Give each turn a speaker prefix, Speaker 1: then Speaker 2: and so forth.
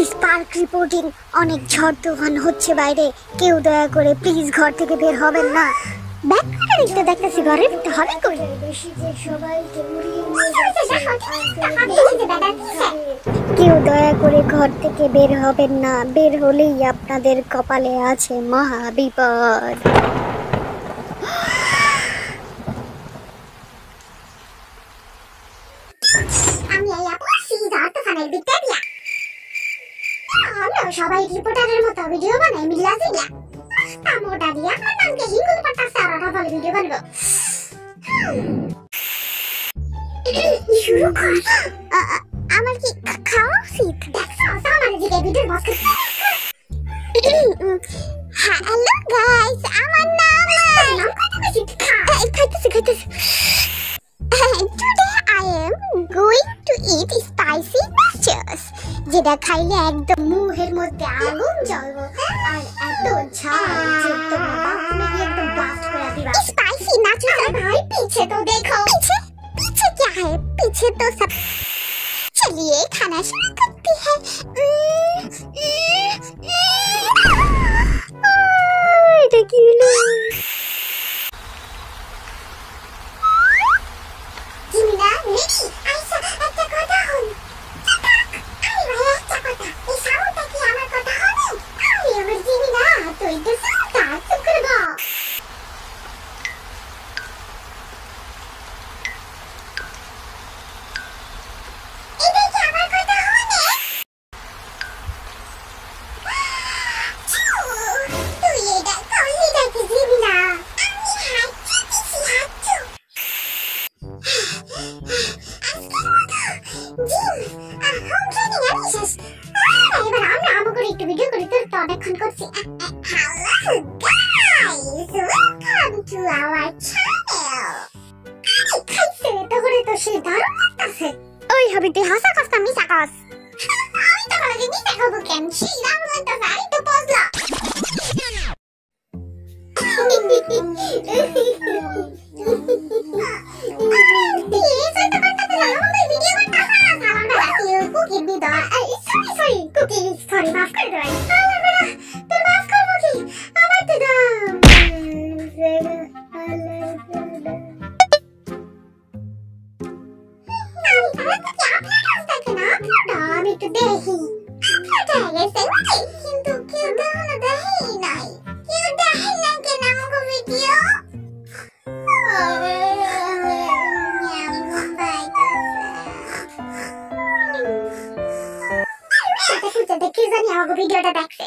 Speaker 1: Is park reporting. অনেক ঝড় তুফান হচ্ছে বাইরে, কেউ দয়া করে প্লিজ ঘর থেকে বের হবেন না। ব্যাক করে দেখতে দেখতেছি ঘরের ভিতরে হবে কই। কেউ দয়া করে ঘর থেকে বের হবেন না, বের হলেই আপনাদের কপালে আছে মহা বিপদ। আমি এই আপু সিজার তুফানের ভিক্টোরিয়া। আমরা সবাই রিপোর্টারের মতো ভিডিও বানাই মিলাছি না। মোটা দিয়া আমার নামকে হিঙ্গুল পাতা সারাটা বলে ভিডিও বানাবো। শুরু কর। আমার কি খাওয়া উচিত? দেখছো আমার দিকে ভিডিও বস করতে। হ্যালো গাইস, আমার নাম খাইতেছি। Today I am going to eat spicy nachos. যেটা খাইলে একদম মুখের মধ্যে আগুন জ্বলবে আর এত ঝাল যে তোমার বাথরুমে গিয়ে একদম ব্লাস্ট করে দিবা। স্পাইসি নাচোস ভাই पीछे तो देखो। पीछे क्या है? पीछे तो सब। चलिए खाना शुरू करते हैं। এটা কি হলো? জিমিনা রেডি? আইসা একটা কথা হল। আরে ভাই একটা কথা, এই সাউন্ডটা কি আমার কথা হবে? আরে আমার জিমিনা তুই তো সাউন্ডটা চুপ করে দাও। এটা কি আমার কথা হবে? তুই এটা করলি নাকি জিমিনা? আমি হাঁটছি হাঁটছি। অনেকক্ষণ করছি। ওই হবে তুই হাসা কাস্তা মিশা কাস। আমি তো বলে যে মিশা খাবো কেন? শিরাম লাগতেছে, আমি তো বুঝলা। Sorry, maaf कर दो। तो माफ कर मुझे। আমার তো দাম। আমি তো দেখি। কিন্তু কেউ দেখি নাই। কেউ দেখি না কেন আমাকে ভিডিও? কি জানি আমাকে ভিডিওটা দেখছে।